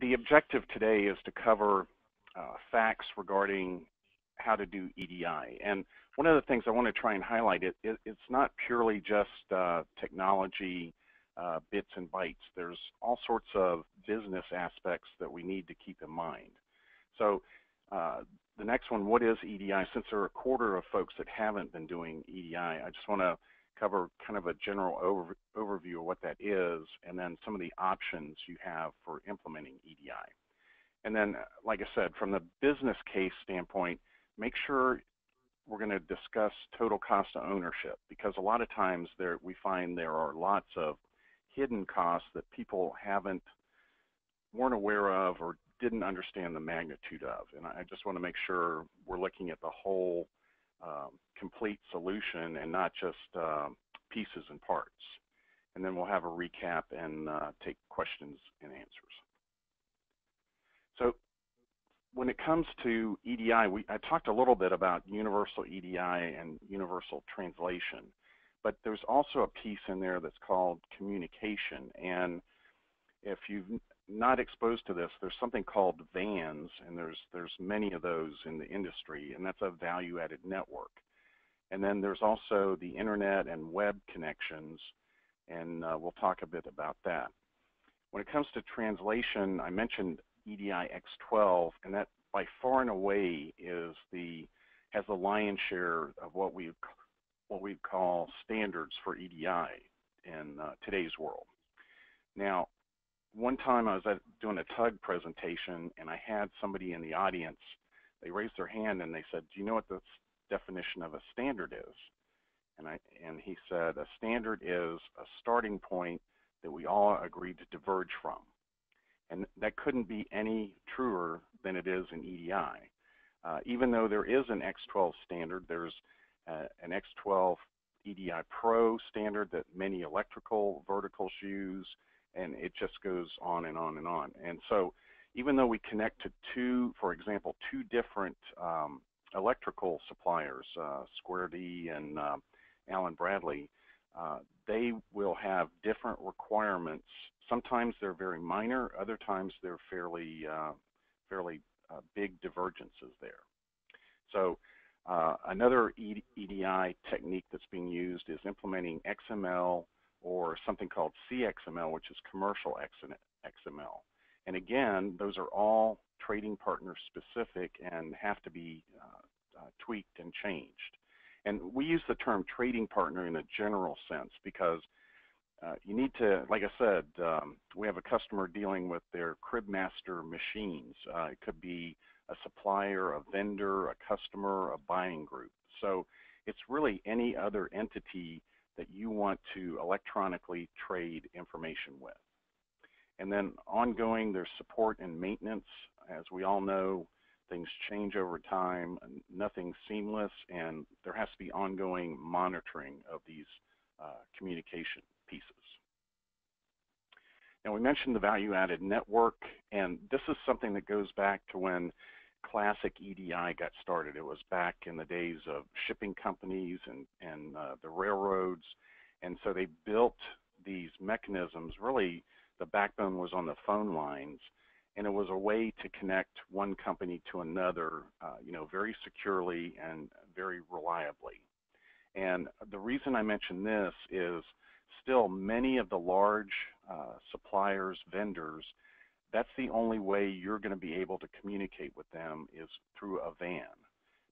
the objective today is to cover facts regarding how to do EDI. And one of the things I want to try and highlight, it's not purely just technology, bits and bytes. There's all sorts of business aspects that we need to keep in mind. So the next one, what is EDI? Since there are a quarter of folks that haven't been doing EDI, I just want to cover kind of a general overview of what that is, and then some of the options you have for implementing EDI. And then, like I said, from the business case standpoint, make sure we're going to discuss total cost of ownership, because a lot of times we find there are lots of hidden costs that people weren't aware of or didn't understand the magnitude of. And I just want to make sure we're looking at the whole complete solution and not just pieces and parts. And then we'll have a recap and take questions and answers. So when it comes to EDI, I talked a little bit about universal EDI and universal translation, but there's also a piece in there that's called communication. And if you've not exposed to this, there's something called VANs, and there's many of those in the industry, and that's a value-added network. And then there's also the internet and web connections, and we'll talk a bit about that. When it comes to translation, I mentioned EDI X12, and that by far and away has the lion's share of what we call standards for EDI in today's world. Now, one time I was doing a TUG presentation, and I had somebody in the audience. They raised their hand and they said, "Do you know what the definition of a standard is?" And he said, "A standard is a starting point that we all agree to diverge from." And that couldn't be any truer than it is in EDI. Even though there is an X12 standard, there's an X12 EDI Pro standard that many electrical verticals use, and it just goes on and on and on. And so even though we connect to for example, two different electrical suppliers, SX.e and Allen Bradley, they will have different requirements. Sometimes they're very minor, other times they're fairly big divergences there. So another EDI technique that's being used is implementing XML or something called CXML, which is commercial XML. And again, those are all trading partner specific and have to be tweaked and changed. And we use the term trading partner in a general sense because you need to, like I said, we have a customer dealing with their Cribmaster machines. It could be a supplier, a vendor, a customer, a buying group. So it's really any other entity that you want to electronically trade information with. And then ongoing, there's support and maintenance. As we all know, things change over time, nothing's seamless, and there has to be ongoing monitoring of these communication pieces. Now, we mentioned the value-added network, and this is something that goes back to when classic EDI got started. It was back in the days of shipping companies and the railroads, and so they built these mechanisms. Really, the backbone was on the phone lines, and it was a way to connect one company to another, very securely and very reliably. And the reason I mention this is still many of the large suppliers, vendors, that's the only way you're going to be able to communicate with them is through a VAN,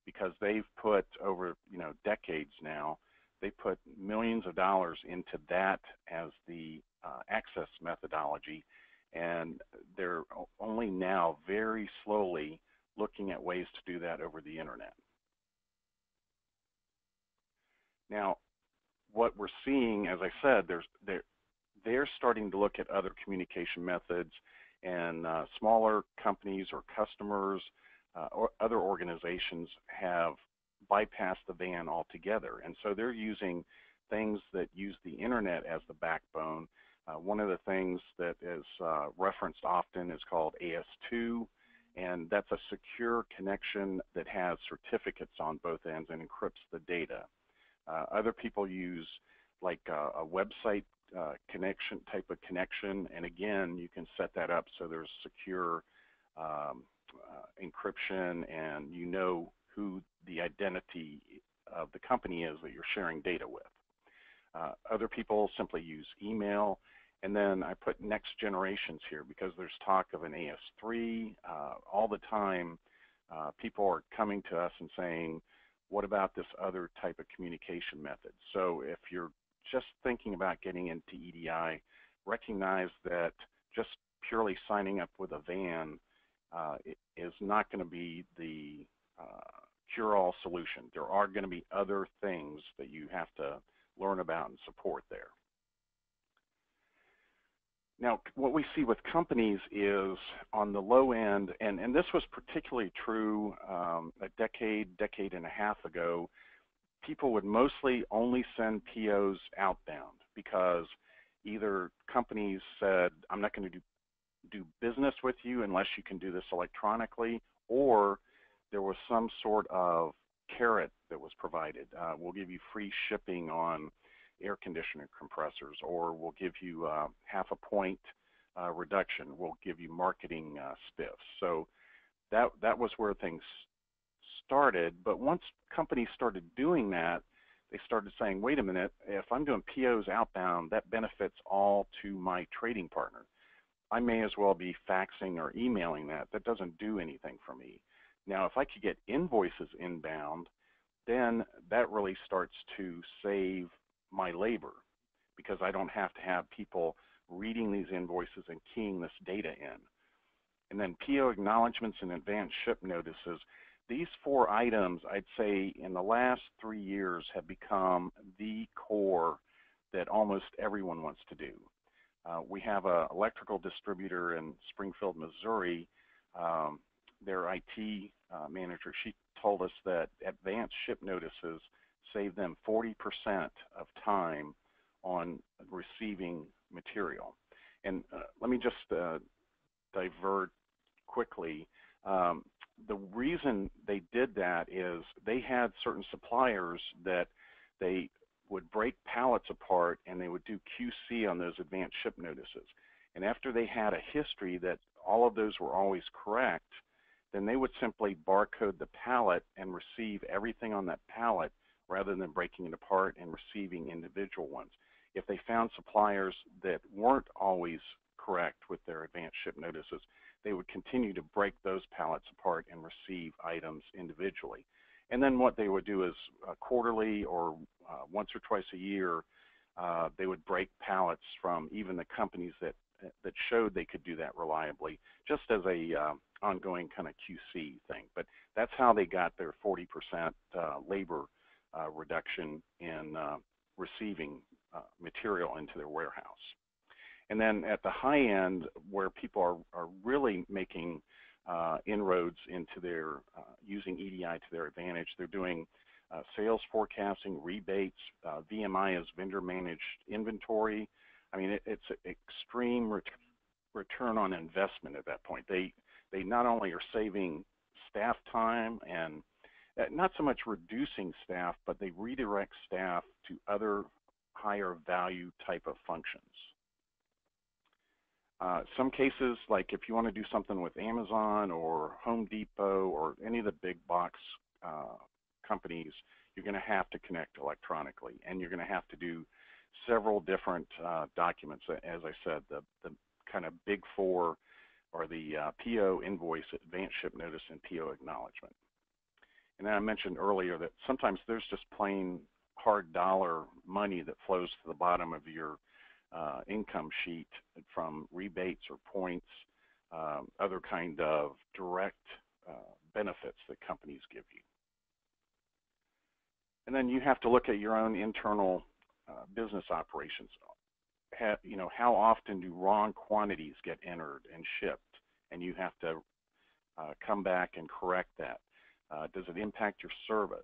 because they've put over decades now, they put millions of dollars into that as the access methodology, and they're only now very slowly looking at ways to do that over the internet. Now, what we're seeing, as I said, they're starting to look at other communication methods, and smaller companies or customers or other organizations have bypassed the VAN altogether. And so they're using things that use the internet as the backbone. One of the things that is referenced often is called AS2, and that's a secure connection that has certificates on both ends and encrypts the data. Other people use like a website connection type of connection, and again, you can set that up so there's secure encryption, and you know who the identity of the company is that you're sharing data with. Other people simply use email, and then I put next generations here because there's talk of an AS3 all the time. People are coming to us and saying, what about this other type of communication method? So if you're just thinking about getting into EDI, recognize that just purely signing up with a VAN is not going to be the cure-all solution. There are going to be other things that you have to learn about and support there. Now, what we see with companies is on the low end, and this was particularly true a decade and a half ago, people would mostly only send POs outbound because either companies said, I'm not going to do business with you unless you can do this electronically, or there was some sort of carrot that was provided. We'll give you free shipping on air conditioner compressors, or we'll give you half a point reduction. We'll give you marketing spiffs. So that was where things started. But once companies started doing that, they started saying, wait a minute, if I'm doing POs outbound, that benefits all to my trading partner. I may as well be faxing or emailing that. That doesn't do anything for me. Now, if I could get invoices inbound, then that really starts to save my labor because I don't have to have people reading these invoices and keying this data in. And then PO acknowledgments and advanced ship notices. These four items, I'd say in the last 3 years, have become the core that almost everyone wants to do. We have an electrical distributor in Springfield, Missouri. Their IT manager, she told us that advanced ship notices save them 40% of time on receiving material. And let me just divert quickly. The reason they did that is they had certain suppliers that they would break pallets apart and they would do QC on those advanced ship notices. And after they had a history that all of those were always correct, then they would simply barcode the pallet and receive everything on that pallet rather than breaking it apart and receiving individual ones. If they found suppliers that weren't always correct with their advanced ship notices, they would continue to break those pallets apart and receive items individually. And then what they would do is quarterly or once or twice a year, they would break pallets from even the companies that showed they could do that reliably, just as a ongoing kind of QC thing. But that's how they got their 40% labor reduction in receiving material into their warehouse. And then at the high end, where people are really making inroads into their using EDI to their advantage, they're doing sales forecasting, rebates, VMI is vendor managed inventory. I mean, it's an extreme return on investment at that point. They not only are saving staff time and not so much reducing staff, but they redirect staff to other higher value type of functions. Some cases, like if you want to do something with Amazon or Home Depot or any of the big box companies, you're going to have to connect electronically, and you're going to have to do several different documents. As I said, the kind of big four are the PO, invoice, advanced ship notice, and PO acknowledgement. And then I mentioned earlier that sometimes there's just plain hard dollar money that flows to the bottom of your income sheet from rebates or points, other kind of direct benefits that companies give you. And then you have to look at your own internal business operations. How often do wrong quantities get entered and shipped, and you have to come back and correct that? Does it impact your service?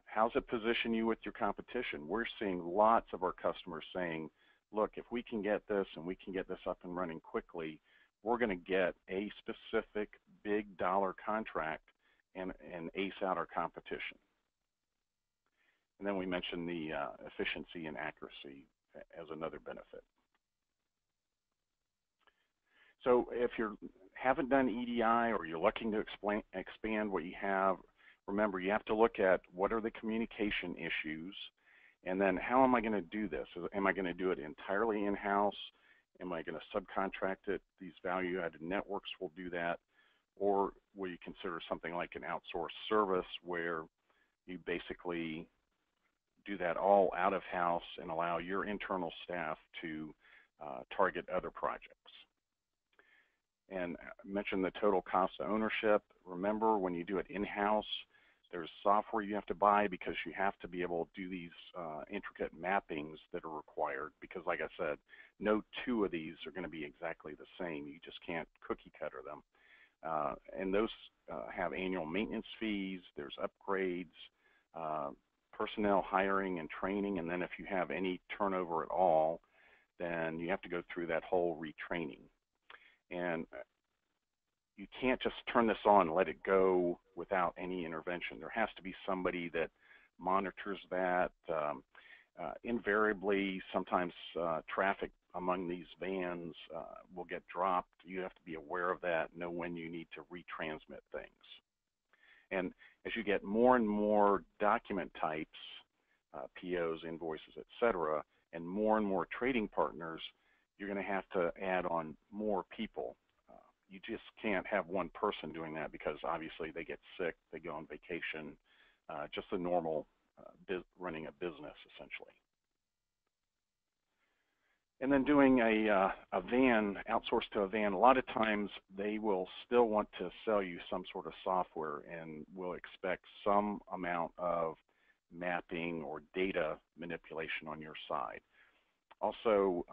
How's it position you with your competition? We're seeing lots of our customers saying, look, if we can get this and we can get this up and running quickly, we're going to get a specific big dollar contract and ace out our competition. And then we mentioned the efficiency and accuracy as another benefit. So if you haven't done EDI or you're looking to expand what you have, remember you have to look at what are the communication issues, and then how am I going to do this? Am I going to do it entirely in-house? Am I going to subcontract it? These value-added networks will do that. Or will you consider something like an outsourced service where you basically do that all out of house and allow your internal staff to target other projects? And I mentioned the total cost of ownership. Remember, when you do it in-house, there's software you have to buy because you have to be able to do these intricate mappings that are required, because like I said, no two of these are going to be exactly the same. You just can't cookie cutter them. And those have annual maintenance fees, there's upgrades, personnel hiring and training, and then if you have any turnover at all, then you have to go through that whole retraining. And you can't just turn this on and let it go without any intervention. There has to be somebody that monitors that. Invariably, sometimes traffic among these vans will get dropped. You have to be aware of that, know when you need to retransmit things. And as you get more and more document types, POs, invoices, etc., and more trading partners, you're going to have to add on more people. You just can't have one person doing that because obviously they get sick, they go on vacation, just the normal running a business essentially. And then doing a van, outsourced to a van, a lot of times they will still want to sell you some sort of software and will expect some amount of mapping or data manipulation on your side. Also,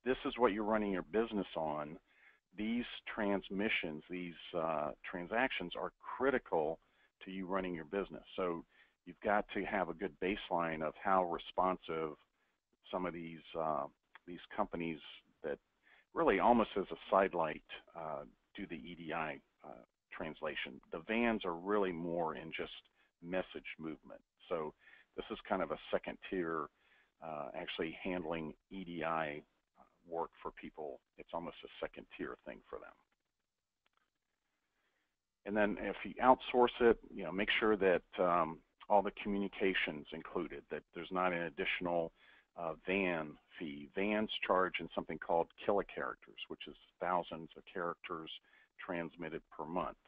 this is what you're running your business on. These transmissions, these transactions are critical to you running your business. So you've got to have a good baseline of how responsive some of these companies that really almost as a sidelight do the EDI translation. The vans are really more in just message movement. So this is kind of a second tier, actually handling EDI work for people. It's almost a second tier thing for them. And then if you outsource it, make sure that all the communications included, that there's not an additional van fee. Vans charge in something called kilocharacters, which is thousands of characters transmitted per month.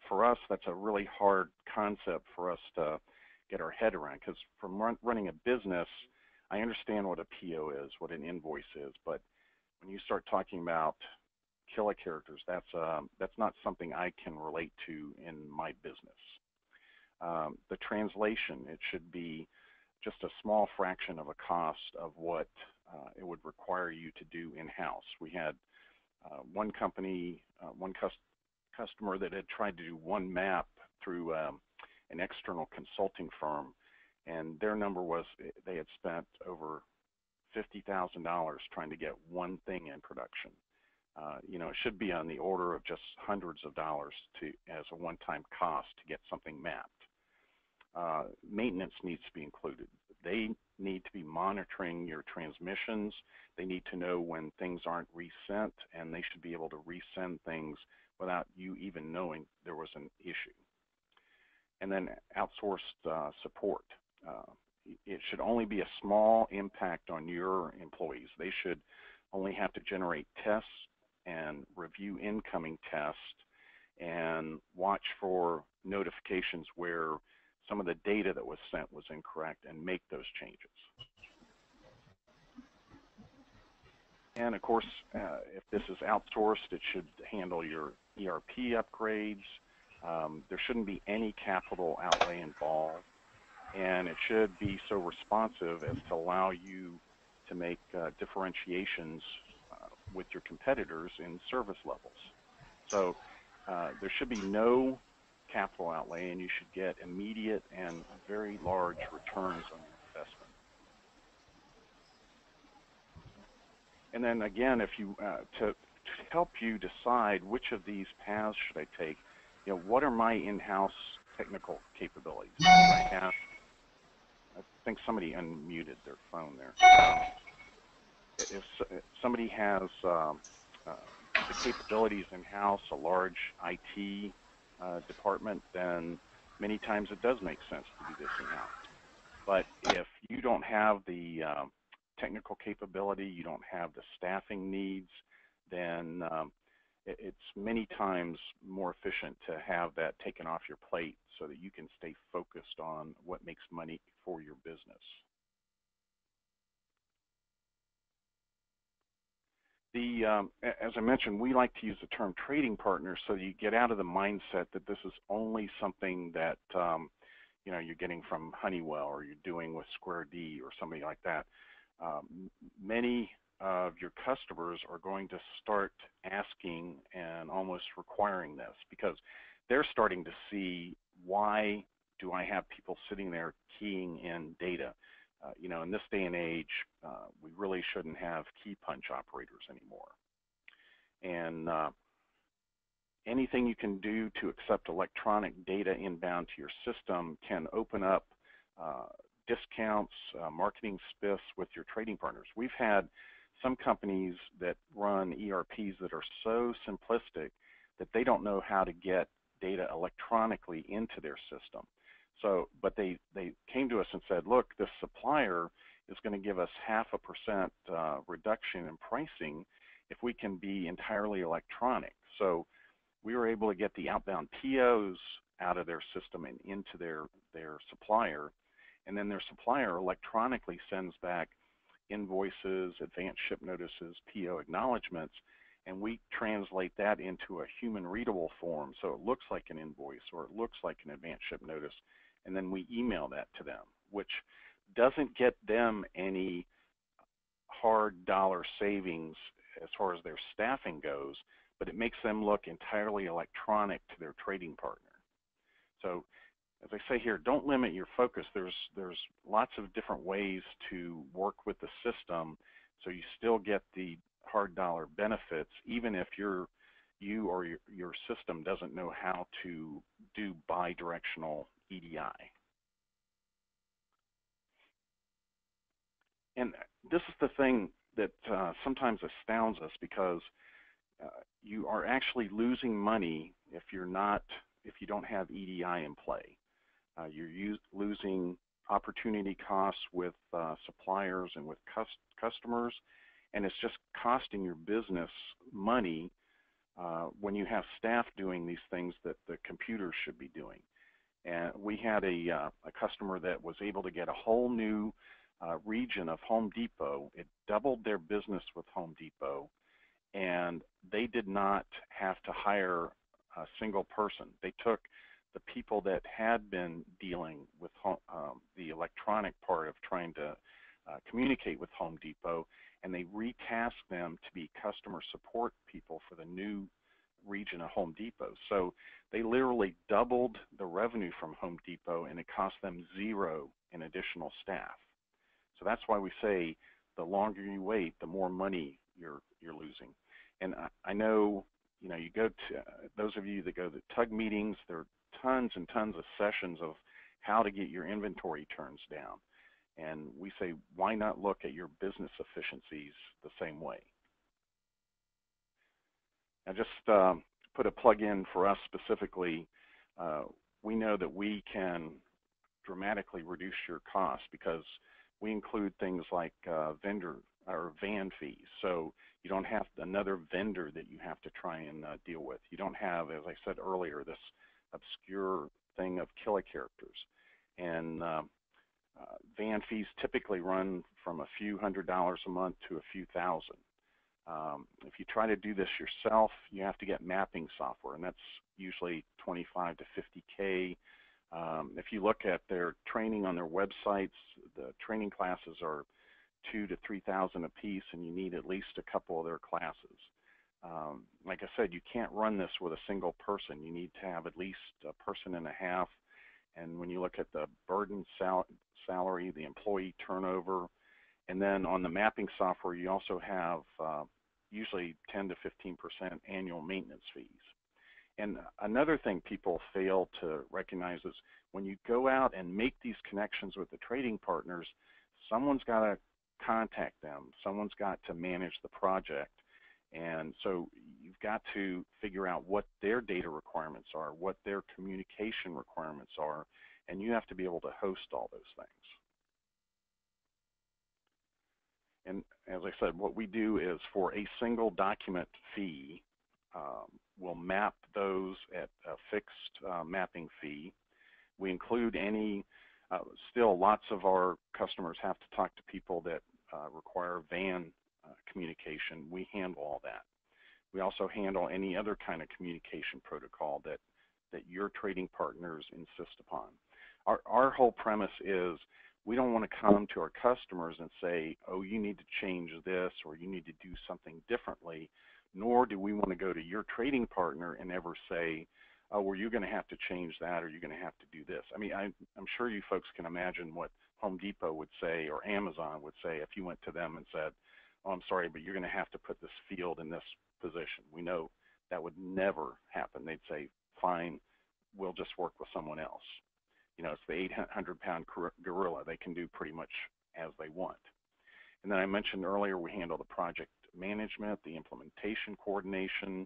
For us, that's a really hard concept for us to get our head around, because from running a business, I understand what a PO is, what an invoice is, but when you start talking about kilocharacters, that's not something I can relate to in my business. The translation, it should be just a small fraction of a cost of what it would require you to do in-house. We had one company, one customer that had tried to do one map through an external consulting firm, and their number was they had spent over $50,000 trying to get one thing in production. It should be on the order of just hundreds of dollars as a one-time cost to get something mapped. Maintenance needs to be included. They need to be monitoring your transmissions. They need to know when things aren't resent, and they should be able to resend things without you even knowing there was an issue. And then outsourced support. It should only be a small impact on your employees. They should only have to generate tests and review incoming tests and watch for notifications where some of the data that was sent was incorrect and make those changes. And of course, if this is outsourced, it should handle your ERP upgrades. There shouldn't be any capital outlay involved, and it should be so responsive as to allow you to make differentiations with your competitors in service levels. So there should be no capital outlay, and you should get immediate and very large returns on your investment. And then again, if you to help you decide which of these paths should I take, what are my in-house technical capabilities? Do I have I think somebody unmuted their phone there. If somebody has the capabilities in-house, a large IT department, then many times it does make sense to do this in-house. But if you don't have the technical capability, you don't have the staffing needs, then it's many times more efficient to have that taken off your plate so that you can stay focused on what makes money for your business. As I mentioned, we like to use the term trading partner so you get out of the mindset that this is only something that you're getting from Honeywell or you're doing with Square D or somebody like that. Many of your customers are going to start asking and almost requiring this because they're starting to see, why do I have people sitting there keying in data? In this day and age, we really shouldn't have key punch operators anymore. And anything you can do to accept electronic data inbound to your system can open up discounts, marketing spiffs with your trading partners. We've had some companies that run ERPs that are so simplistic that they don't know how to get data electronically into their system. But they came to us and said, look, this supplier is going to give us 0.5% reduction in pricing if we can be entirely electronic. So we were able to get the outbound POs out of their system and into their supplier, and then their supplier electronically sends back invoices, advanced ship notices, PO acknowledgments, and we translate that into a human readable form so it looks like an invoice or it looks like an advanced ship notice, and then we email that to them, which doesn't get them any hard dollar savings as far as their staffing goes, but it makes them look entirely electronic to their trading partner. So as I say here, don't limit your focus. There's lots of different ways to work with the system so you still get the hard dollar benefits, even if you or your system doesn't know how to do bi-directional EDI. And this is the thing that sometimes astounds us, because you are actually losing money if you don't have EDI in play. You're losing opportunity costs with suppliers and with customers, and it's just costing your business money when you have staff doing these things that the computers should be doing. And we had a customer that was able to get a whole new region of Home Depot. It doubled their business with Home Depot, and they did not have to hire a single person. They took the people that had been dealing with the electronic part of trying to communicate with Home Depot, and they retasked them to be customer support people for the new region of Home Depot. So they literally doubled the revenue from Home Depot, and it cost them $0 in additional staff. So that's why we say the longer you wait, the more money you're losing. And I know, you go to, those of you that go to TUG meetings, there are tons and tons of sessions of how to get your inventory turns down. And we say, why not look at your business efficiencies the same way? I just put a plug in for us specifically. We know that we can dramatically reduce your costs because we include things like vendor or van fees. So you don't have another vendor that you have to try and deal with. You don't have, as I said earlier, this obscure thing of kilocharacters. And van fees typically run from a few $100s a month to a few thousand. If you try to do this yourself, you have to get mapping software, and that's usually 25 to 50K. If you look at their training on their websites, the training classes are 2,000 to 3,000 a piece, and you need at least a couple of their classes. Like I said, you can't run this with a single person. You need to have at least a person and a half. And when you look at the burden salary, the employee turnover, and then on the mapping software, you also have usually 10 to 15% annual maintenance fees. And another thing people fail to recognize is when you go out and make these connections with the trading partners, someone's got to contact them. Someone's got to manage the project. And so you've got to figure out what their data requirements are, what their communication requirements are, and you have to be able to host all those things. And as I said, what we do is for a single document fee, we'll map those at a fixed mapping fee. We include any, still lots of our customers have to talk to people that require VAN communication. We handle all that. We also handle any other kind of communication protocol that your trading partners insist upon. Our whole premise is we don't want to come to our customers and say, oh, you need to change this or you need to do something differently, nor do we want to go to your trading partner and ever say, oh, well, you're going to have to change that or you're going to have to do this. I mean, I'm sure you folks can imagine what Home Depot would say or Amazon would say if you went to them and said, oh, I'm sorry, but you're going to have to put this field in this position. We know that would never happen. They'd say, fine, we'll just work with someone else. You know, it's the 800-pound gorilla. They can do pretty much as they want. And then I mentioned earlier we handle the project management, the implementation coordination.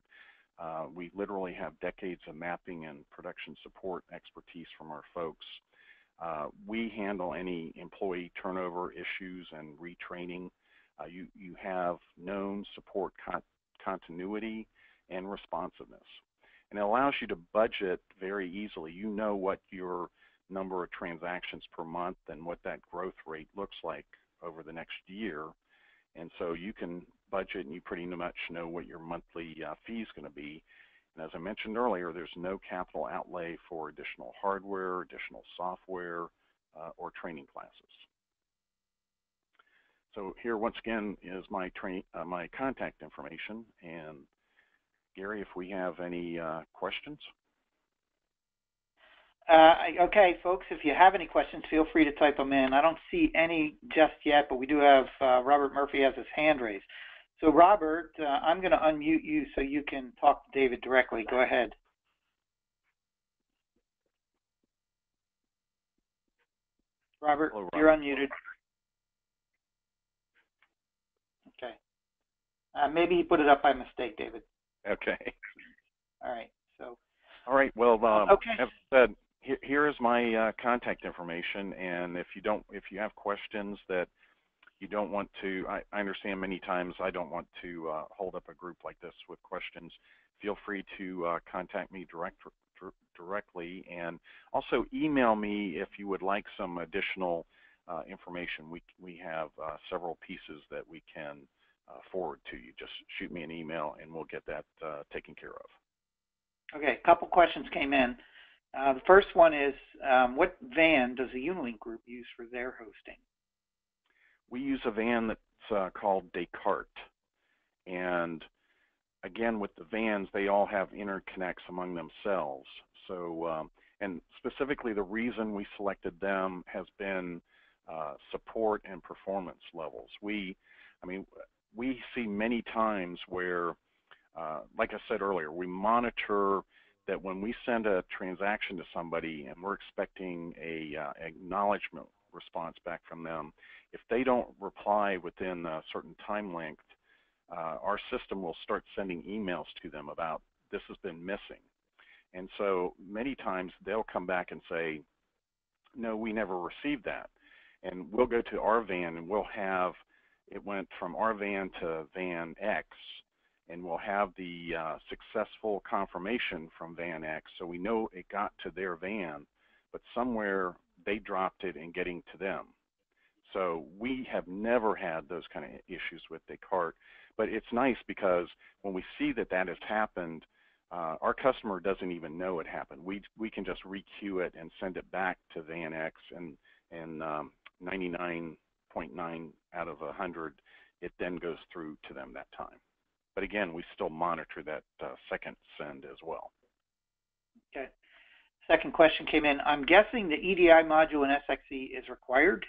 We literally have decades of mapping and production support expertise from our folks. We handle any employee turnover issues and retraining. You have known support continuity and responsiveness. And it allows you to budget very easily. You know what your number of transactions per month and what that growth rate looks like over the next year. And so you can budget and you pretty much know what your monthly fee is going to be. And as I mentioned earlier, there's no capital outlay for additional hardware, additional software, or training classes. So here once again is my contact information. And Gary, if we have any questions. Okay, folks, if you have any questions, feel free to type them in. I don't see any just yet, but we do have Robert Murphy has his hand raised. So Robert, I'm going to unmute you so you can talk to David directly. Go ahead. Robert, hello, Robert. You're unmuted. Okay. Maybe he put it up by mistake, David. Okay. All right. So. All right. Well, okay. As I said, here is my contact information, and if you have questions that you don't want to, I understand many times I don't want to hold up a group like this with questions. Feel free to contact me directly, and also email me if you would like some additional information. We have several pieces that we can forward to you. Just shoot me an email, and we'll get that taken care of. Okay, a couple questions came in. The first one is, what VAN does the Unilink group use for their hosting? We use a VAN that's called Descartes. And again, with the VANs, they all have interconnects among themselves. So, and specifically the reason we selected them has been support and performance levels. We see many times where, like I said earlier, we monitor that when we send a transaction to somebody and we're expecting a acknowledgement response back from them, if they don't reply within a certain time length, our system will start sending emails to them about this has been missing. And so many times they'll come back and say, no, we never received that. And we'll go to our VAN and we'll have, it went from our VAN to VAN X, and we'll have the successful confirmation from VAN X, so we know it got to their VAN, but somewhere they dropped it in getting to them. So we have never had those kind of issues with Descartes, but it's nice because when we see that that has happened, our customer doesn't even know it happened. We can just requeue it and send it back to VAN X, and 99.9 out of 100, it then goes through to them that time. But again, we still monitor that second send as well. Okay. Second question came in. I'm guessing the EDI module in SX.e is required?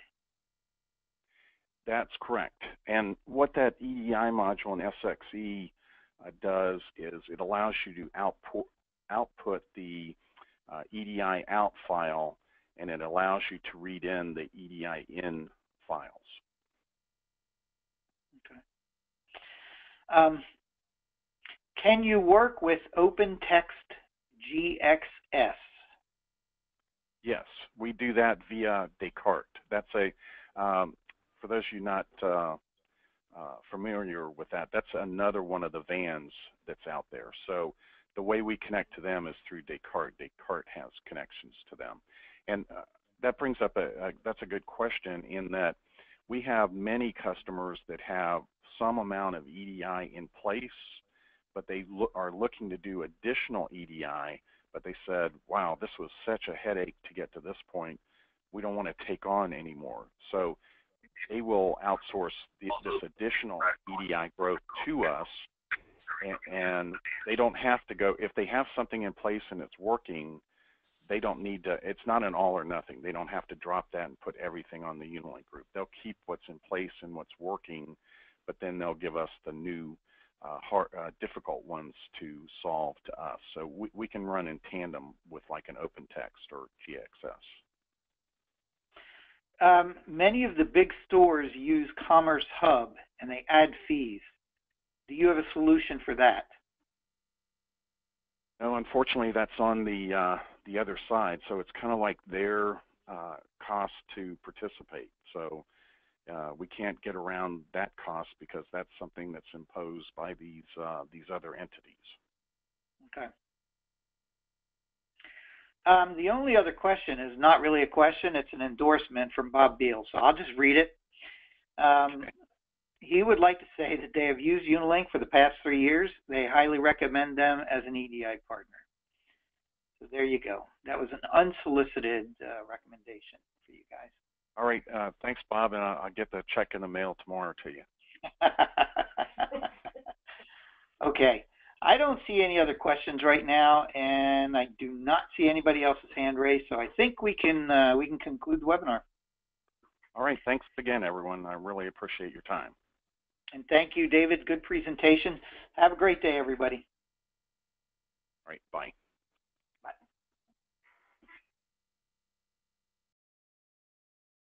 That's correct. And what that EDI module in SX.e does is it allows you to output the EDI out file, and it allows you to read in the EDI in files. Okay. Can you work with OpenText GXS? Yes, we do that via Descartes. That's a, for those of you not familiar with that, that's another one of the vans that's out there. So the way we connect to them is through Descartes. Descartes has connections to them. And that brings up that's a good question, in that we have many customers that have some amount of EDI in place, but they are looking to do additional EDI, but they said, wow, this was such a headache to get to this point, we don't want to take on anymore. So they will outsource this additional EDI growth to us, and they don't have to go, if they have something in place and it's working, they don't need to, it's not an all or nothing. They don't have to drop that and put everything on the Unilink group. They'll keep what's in place and what's working, but then they'll give us the new difficult ones to solve to us. So we can run in tandem with like an OpenText or GXS. Many of the big stores use Commerce Hub and they add fees. Do you have a solution for that? No, unfortunately, that's on the other side. So it's kind of like their cost to participate. So we can't get around that cost because that's something that's imposed by these other entities. Okay. The only other question is not really a question, it's an endorsement from Bob Beal, so I'll just read it. Okay. He would like to say that they have used Unilink for the past 3 years. They highly recommend them as an EDI partner. So there you go. That was an unsolicited recommendation for you guys. All right. Thanks, Bob, and I'll get the check in the mail tomorrow to you. Okay. I don't see any other questions right now, and I do not see anybody else's hand raised, so I think we can conclude the webinar. All right. Thanks again, everyone. I really appreciate your time. And thank you, David. Good presentation. Have a great day, everybody. All right. Bye.